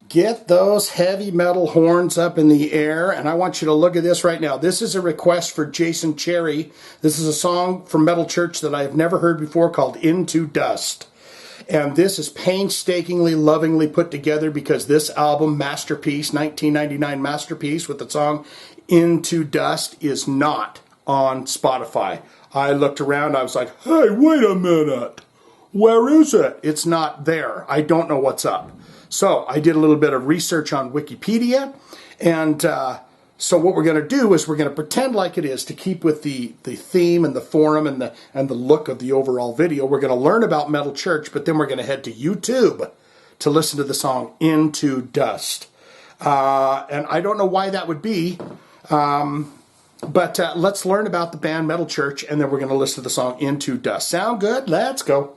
Get those heavy metal horns up in the air, and I want you to look at this right now. This is a request for Jason Cherry. This is a song from Metal Churcg that I have never heard before called Into Dust. And this is painstakingly, lovingly put together because this album, Masterpiece, 1999 Masterpiece with the song Into Dust, is not on Spotify. I looked around, I was like, hey, wait a minute. Where is it? It's not there. I don't know what's up. So I did a little bit of research on Wikipedia, and so what we're going to do is we're going to pretend like it is to keep with the theme and the forum and the look of the overall video. We're going to learn about Metal Churcg, but then we're going to head to YouTube to listen to the song Into Dust. And I don't know why that would be, but let's learn about the band Metal Churcg, and then we're going to listen to the song Into Dust. Sound good? Let's go.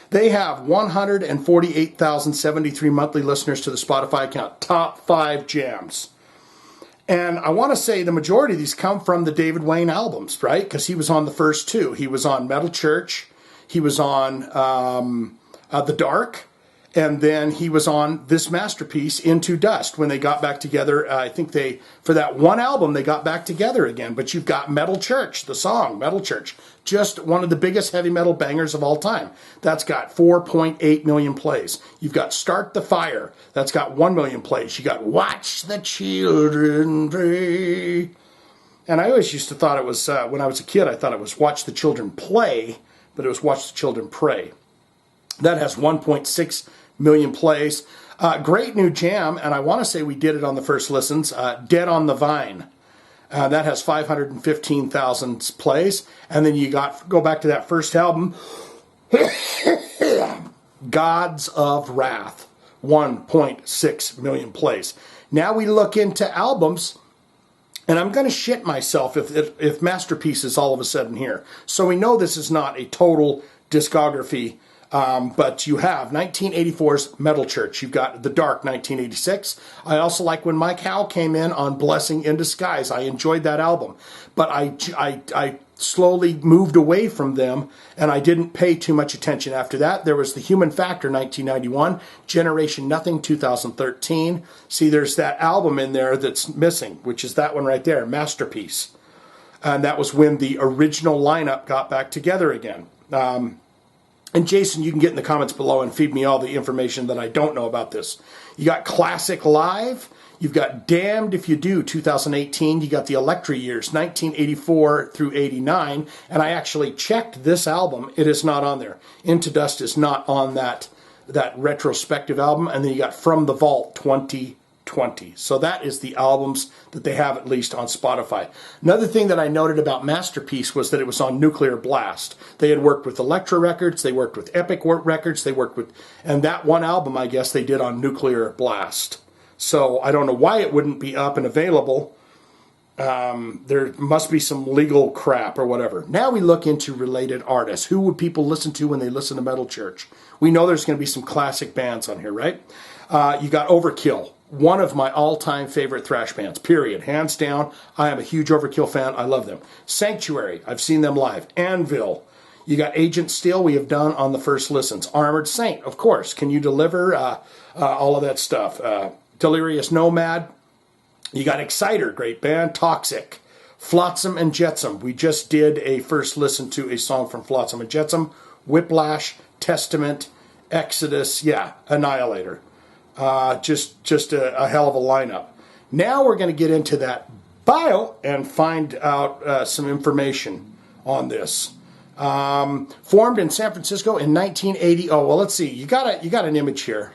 They have 148,073 monthly listeners to the Spotify account. Top 5 jams. And I want to say the majority of these come from the David Wayne albums, right? Because he was on the first two. He was on Metal Churcg. He was on The Dark. And then he was on this masterpiece, Into Dust, when they got back together. I think for that one album, they got back together again. But you've got Metal Churcg, the song, Metal Churcg. Just one of the biggest heavy metal bangers of all time. That's got 4.8 million plays. You've got Start the Fire. That's got 1 million plays. You got Watch the Children Pray. And I always used to thought it was, when I was a kid, I thought it was Watch the Children Play, but it was Watch the Children Pray. That has 1.6 million plays. Great new jam, and I want to say we did it on the first listens. Dead on the Vine. That has 515,000 plays. And then you go back to that first album, Gods of Wrath, 1.6 million plays. Now we look into albums, and I'm going to shit myself if Masterpiece is all of a sudden here. So we know this is not a total discography. But you have 1984's Metal Churcg. You've got The Dark, 1986. I also like when Mike Howe came in on Blessing in Disguise. I enjoyed that album. But I slowly moved away from them, and I didn't pay too much attention after that. There was The Human Factor, 1991. Generation Nothing, 2013. See, there's that album in there that's missing, which is that one right there, Masterpiece. And that was when the original lineup got back together again. And Jason, you can get in the comments below and feed me all the information that I don't know about this. You got Classic Live. You've got Damned If You Do, 2018. You got the Electra years, 1984 through 89. And I actually checked this album. It is not on there. Into Dust is not on that retrospective album. And then you got From the Vault, 2020. So that is the albums that they have at least on Spotify. Another thing that I noted about Masterpiece was that it was on Nuclear Blast. They had worked with Elektra Records, they worked with Epic Records, and that one album I guess they did on Nuclear Blast. So I don't know why it wouldn't be up and available. There must be some legal crap or whatever. Now we look into related artists. Who would people listen to when they listen to Metal Churcg? We know there's going to be some classic bands on here, right? You got Overkill. One of my all-time favorite thrash bands, period. Hands down, I am a huge Overkill fan. I love them. Sanctuary, I've seen them live. Anvil. You got Agent Steel, we have done on the first listens. Armored Saint, of course. Can you deliver all of that stuff? Delirious Nomad. You got Exciter, great band. Toxic. Flotsam and Jetsam. We just did a first listen to a song from Flotsam and Jetsam. Whiplash, Testament, Exodus, Annihilator. Just a hell of a lineup. Now we're going to get into that bio and find out some information on this. Formed in San Francisco in 1980. Oh, well, let's see. You got an image here,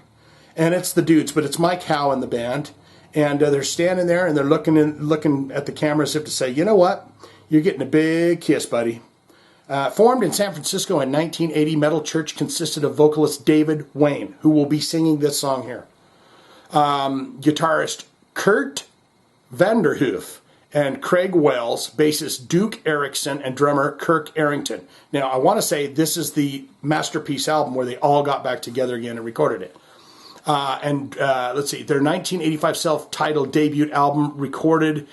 and it's the dudes, but it's Mike Howe and the band, and they're standing there and they're looking at the camera as if to say, you know what, you're getting a big kiss, buddy. Formed in San Francisco in 1980, Metal Churcg consisted of vocalist David Wayne, who will be singing this song here. Guitarist Kurt Vanderhoof and Craig Wells, bassist Duke Erickson, and drummer Kirk Arrington. Now, I want to say this is the Masterpiece album where they all got back together again and recorded it. Let's see, their 1985 self-titled debut album, recorded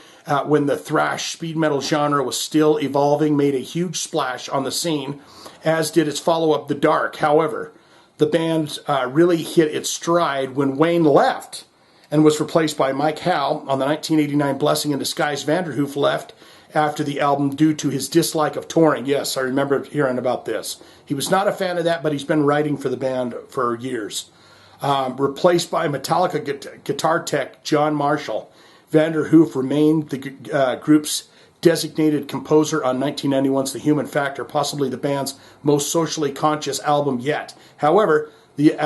when the thrash speed metal genre was still evolving, made a huge splash on the scene, as did its follow-up, The Dark. However, the band really hit its stride when Wayne left, and was replaced by Mike Howe. On the 1989 Blessing in Disguise, Vanderhoof left after the album due to his dislike of touring. Yes, I remember hearing about this. He was not a fan of that, but he's been writing for the band for years. Replaced by Metallica guitar tech John Marshall, Vanderhoof remained the group's designated composer on 1991's The Human Factor, possibly the band's most socially conscious album yet. However, the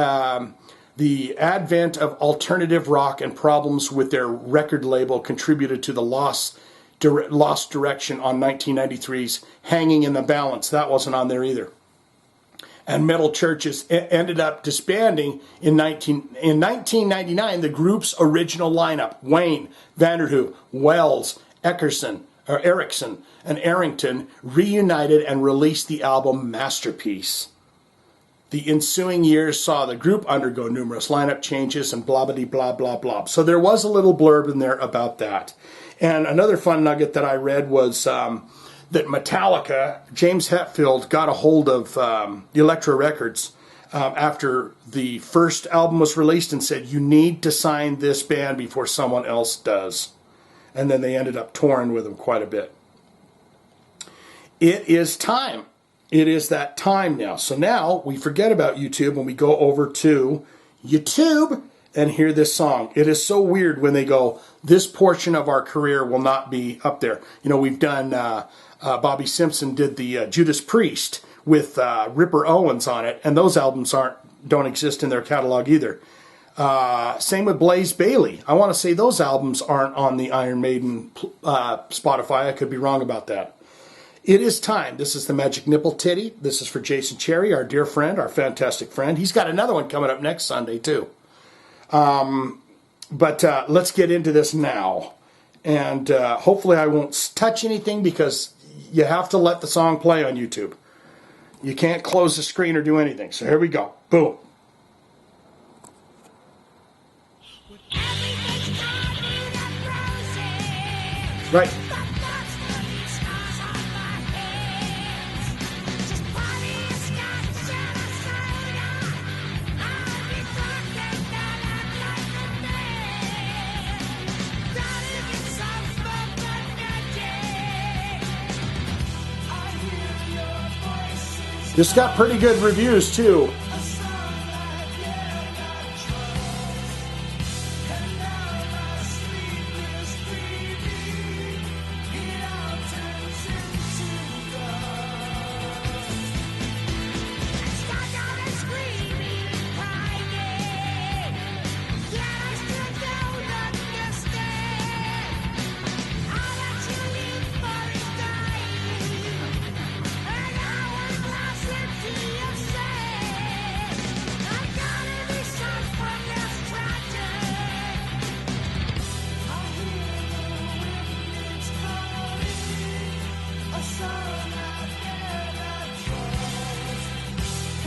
advent of alternative rock and problems with their record label contributed to the lost direction on 1993's Hanging in the Balance. That wasn't on there either. And Metal Churcg ended up disbanding in 1999. The group's original lineup: Wayne, Vanderhoof, Wells, Erickson, and Arrington reunited and released the album Masterpiece. The ensuing years saw the group undergo numerous lineup changes and blah, blah, blah, blah, blah. So there was a little blurb in there about that. And another fun nugget that I read was that Metallica, James Hetfield, got a hold of Elektra Records after the first album was released and said, "You need to sign this band before someone else does." And then they ended up touring with them quite a bit. It is time. It is that time now. So now we forget about YouTube and we go over to YouTube and hear this song. It is so weird when they go, this portion of our career will not be up there. You know, we've done, Bobby Simpson did the Judas Priest with Ripper Owens on it, and those albums don't exist in their catalog either. Same with Blaze Bayley. I want to say those albums aren't on the Iron Maiden Spotify. I could be wrong about that. It is time. This is the Magic Nipple Titty. This is for Jason Cherry, our dear friend, our fantastic friend. He's got another one coming up next Sunday, too. But let's get into this now. And hopefully I won't touch anything because you have to let the song play on YouTube. You can't close the screen or do anything. So here we go. Boom. Right. This got pretty good reviews too.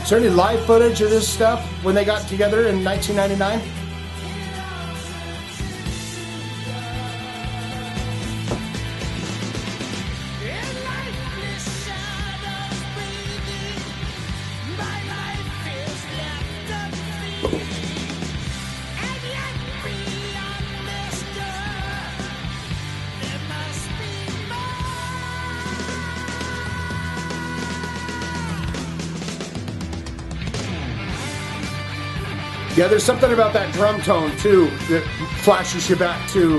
Is there any live footage of this stuff when they got together in 1999? Yeah, there's something about that drum tone, too, that flashes you back to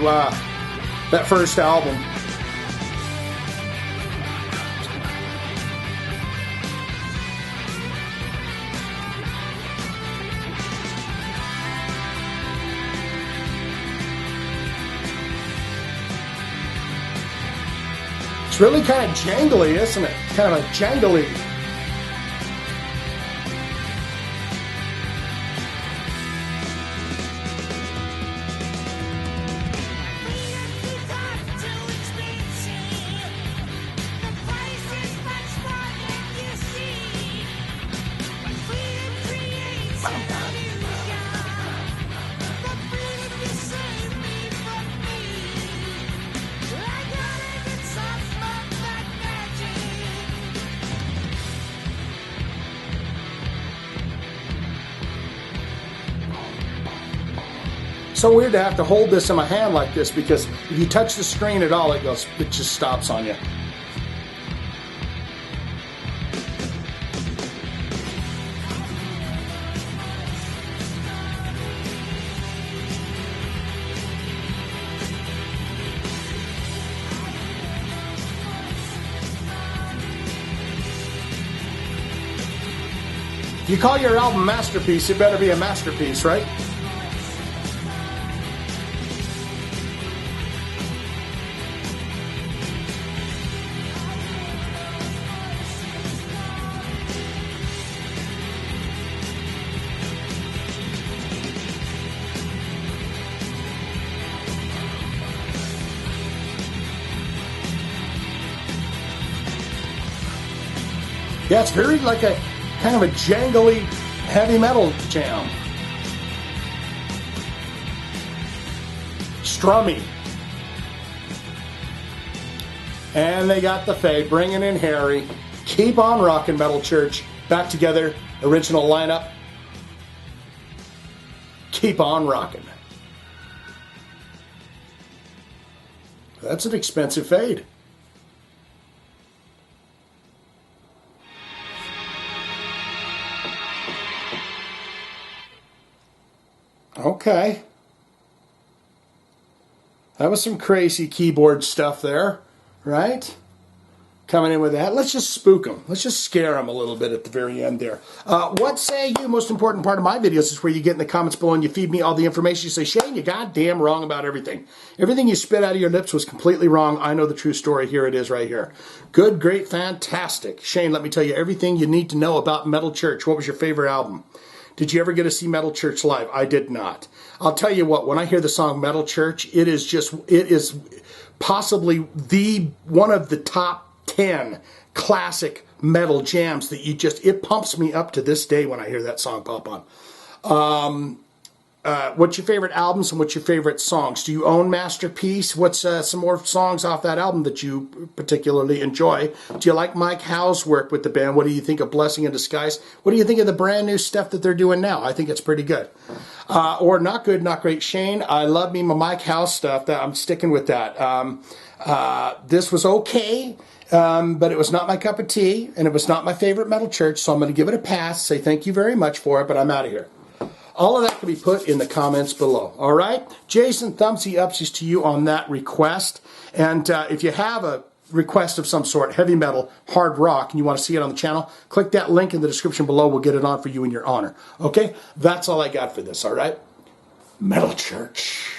that first album. It's really kind of jangly, isn't it? Kind of a jangly. So weird to have to hold this in my hand like this, because if you touch the screen at all, it just stops on you. If you call your album masterpiece, it better be a masterpiece, right? Yeah, it's very like a kind of a jangly heavy metal jam. Strummy. And they got the fade, bringing in Harry. Keep on rocking, Metal Church. Back together, original lineup. Keep on rocking. That's an expensive fade. Okay. That was some crazy keyboard stuff there, right? Coming in with that. Let's just spook them. Let's just scare them a little bit at the very end there. What say you? Most important part of my videos is where you get in the comments below and you feed me all the information. You say, Shane, you're goddamn wrong about everything. Everything you spit out of your lips was completely wrong. I know the true story. Here it is right here. Good, great, fantastic. Shane, let me tell you everything you need to know about Metal Church. What was your favorite album? Did you ever get to see Metal Church live? I did not. I'll tell you what, when I hear the song Metal Church, it is possibly one of the top 10 classic metal jams that it pumps me up to this day when I hear that song pop on. What's your favorite albums and what's your favorite songs? Do you own Masterpiece? What's some more songs off that album that you particularly enjoy? Do you like Mike Howe's work with the band? What do you think of Blessing in Disguise? What do you think of the brand new stuff that they're doing now? I think it's pretty good. Or not good, not great. Shane, I love me my Mike Howe stuff. That I'm sticking with that. This was okay. But it was not my cup of tea, and it was not my favorite Metal Church, so I'm going to give it a pass, say thank you very much for it, but I'm out of here. All of that can be put in the comments below, all right? Jason, thumbsy upsies to you on that request. And if you have a request of some sort, heavy metal, hard rock, and you want to see it on the channel, click that link in the description below. We'll get it on for you in your honor, okay? That's all I got for this, all right? Metal Church.